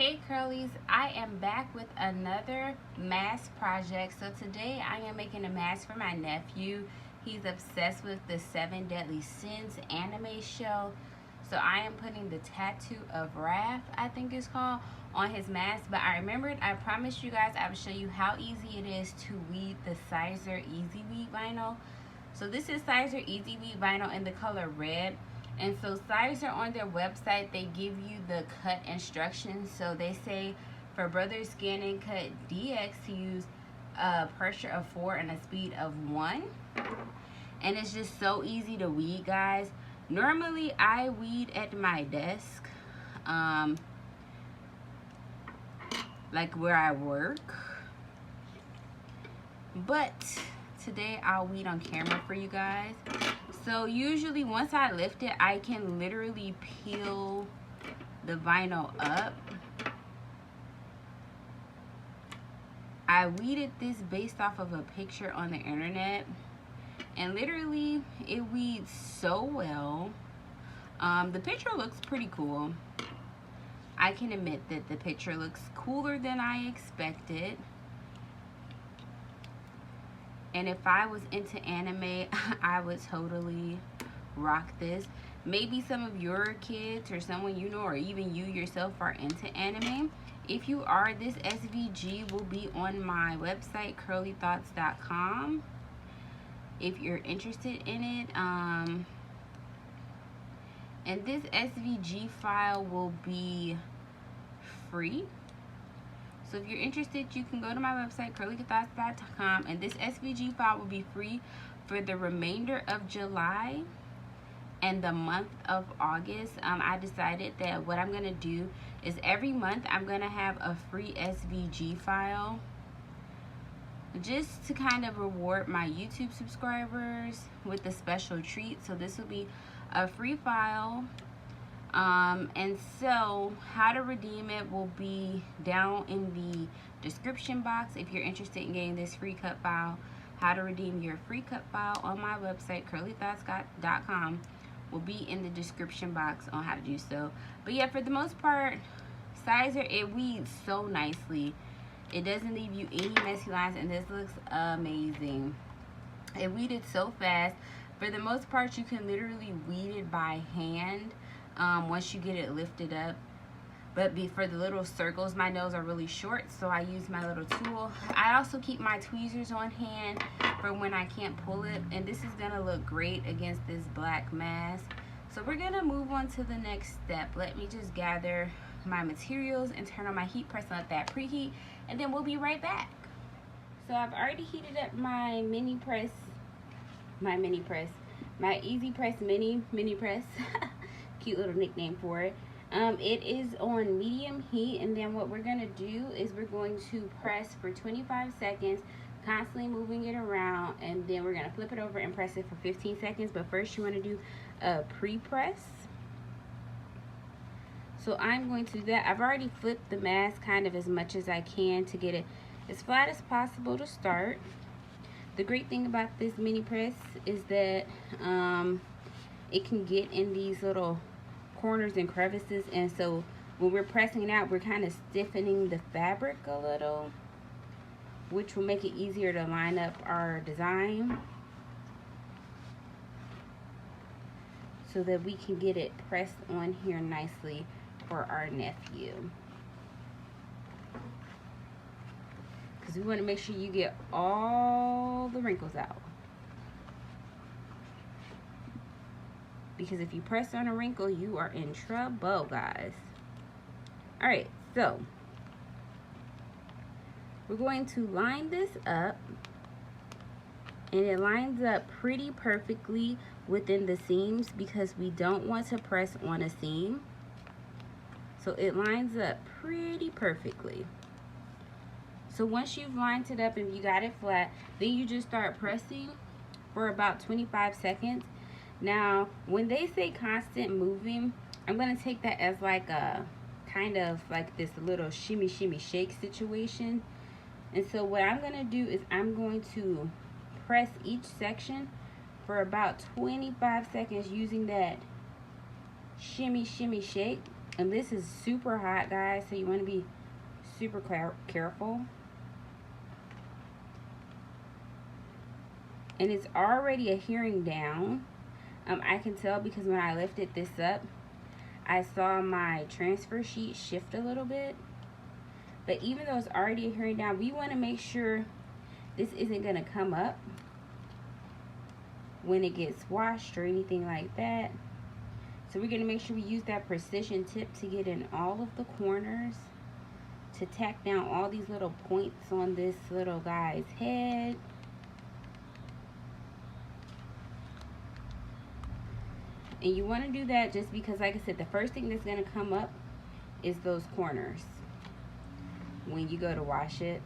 Hey Curlies, I am back with another mask project. So today I am making a mask for my nephew. He's obsessed with the 7 Deadly Sins anime show. So I am putting the Tattoo of Wrath, I think it's called, on his mask. But I remembered, I promised you guys I would show you how easy it is to weed the Siser Easyweed vinyl. So this is Siser Easyweed vinyl in the color red. And so Siser, on their website, they give you the cut instructions. So they say for Brother Scan and Cut DX to use a pressure of 4 and a speed of 1. And it's just so easy to weed, guys. Normally I weed at my desk, like where I work, but today I'll weed on camera for you guys. So usually once I lift it, I can literally peel the vinyl up. I weeded this based off of a picture on the internet, and literally it weeds so well. The picture looks pretty cool. I can admit that the picture looks cooler than I expected. And if I was into anime, I would totally rock this. Maybe some of your kids or someone you know, or even you yourself, are into anime. If you are, this SVG will be on my website, curlythoughts.com, if you're interested in it. And this SVG file will be free. So if you're interested, you can go to my website, curlythoughts.com, and this SVG file will be free for the remainder of July and the month of August. I decided that what I'm going to do is every month I'm going to have a free SVG file just to kind of reward my YouTube subscribers with a special treat. So this will be a free file. And so how to redeem it will be down in the description box. If you're interested in getting this free cut file, how to redeem your free cut file on my website, curlythoughts.com, will be in the description box on how to do so. But yeah, for the most part, Siser, it weeds so nicely. It doesn't leave you any messy lines, and this looks amazing. It weeded so fast. For the most part, you can literally weed it by hand. Once you get it lifted up. But for the little circles, my nails are really short, so I use my little tool. I also keep my tweezers on hand for when I can't pull it, and this is gonna look great against this black mask. So we're gonna move on to the next step. Let me just gather my materials and turn on my heat press and let that preheat, and then we'll be right back. So I've already heated up my my EasyPress mini press. Cute little nickname for it. It is on medium heat, and then what we're gonna do is we're going to press for 25 seconds, constantly moving it around, and then we're gonna flip it over and press it for 15 seconds. But first you want to do a pre-press. So I'm going to do that. I've already flipped the mask kind of as much as I can to get it as flat as possible to start. The great thing about this mini press is that it can get in these little corners and crevices, and so when we're pressing it out, we're kind of stiffening the fabric a little, which will make it easier to line up our design so that we can get it pressed on here nicely for our nephew. Because we want to make sure you get all the wrinkles out. Because if you press on a wrinkle, you are in trouble, guys. Alright, so we're going to line this up, and it lines up pretty perfectly within the seams because we don't want to press on a seam. So it lines up pretty perfectly. So once you've lined it up and you got it flat, then you just start pressing for about 25 seconds. Now, when they say constant moving, I'm going to take that as like a kind of like this little shimmy shimmy shake situation. And so what I'm going to do is I'm going to press each section for about 25 seconds using that shimmy shimmy shake. And this is super hot, guys, so you want to be super careful. And it's already adhering down. I can tell because when I lifted this up, I saw my transfer sheet shift a little bit. But even though it's already adhering down, we want to make sure this isn't going to come up when it gets washed or anything like that. So we're going to make sure we use that precision tip to get in all of the corners, to tack down all these little points on this little guy's head. And you want to do that just because, like I said, the first thing that's going to come up is those corners when you go to wash it.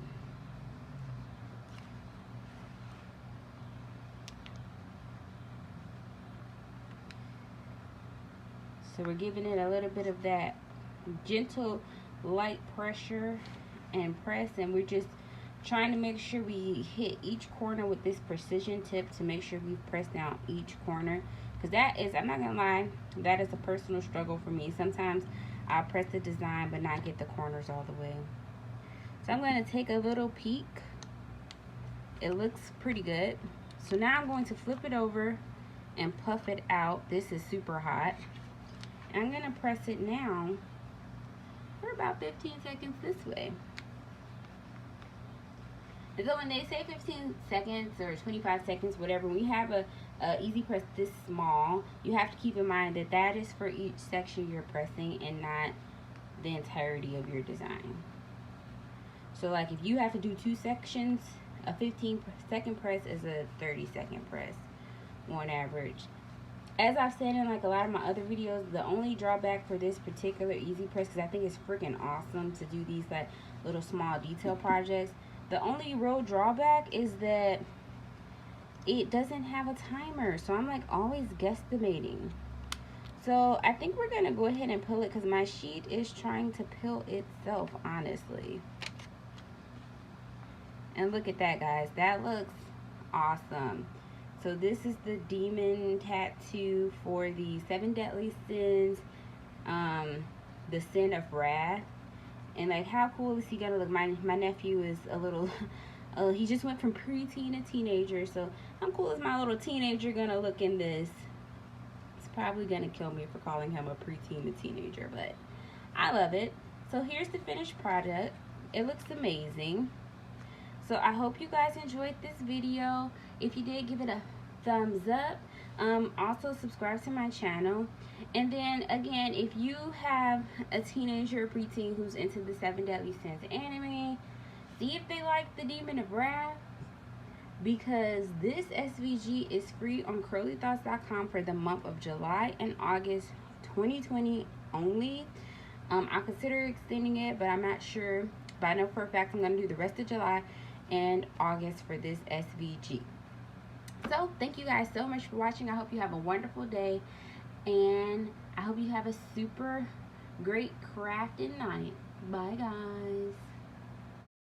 So we're giving it a little bit of that gentle, light pressure and press, and we're just trying to make sure we hit each corner with this precision tip to make sure we press down each corner. Because that is, I'm not gonna lie, that is a personal struggle for me. Sometimes I'll press the design but not get the corners all the way. So I'm going to take a little peek. It looks pretty good. So now I'm going to flip it over and puff it out. This is super hot. And I'm going to press it now for about 15 seconds this way. And so when they say 15 seconds or 25 seconds, whatever, when you have a EasyPress this small, you have to keep in mind that that is for each section you're pressing and not the entirety of your design. So like if you have to do 2 sections, a 15-second press is a 30-second press on average. As I've said in like a lot of my other videos, the only drawback for this particular EasyPress, because I think it's freaking awesome to do these like little small detail projects, the only real drawback is that it doesn't have a timer. So I'm like always guesstimating. So I think we're gonna go ahead and peel it because my sheet is trying to peel itself, honestly. And look at that, guys. That looks awesome. So this is the demon tattoo for the 7 deadly sins, the sin of wrath. And like, how cool is he gonna look? My nephew is a little, he just went from preteen to teenager. So how cool is my little teenager gonna look in this? It's probably gonna kill me for calling him a preteen to teenager, but I love it. So here's the finished product. It looks amazing. So I hope you guys enjoyed this video. If you did, give it a thumbs up. Also subscribe to my channel. And then again, if you have a teenager or preteen who's into the 7 Deadly Sins anime, see if they like the Demon of Wrath, because this SVG is free on curlythoughts.com for the month of July and August 2020 only. I'll consider extending it, but I'm not sure. But I know for a fact I'm going to do the rest of July and August for this SVG. So thank you guys so much for watching. I hope you have a wonderful day, and I hope you have a super great crafting night. Bye guys.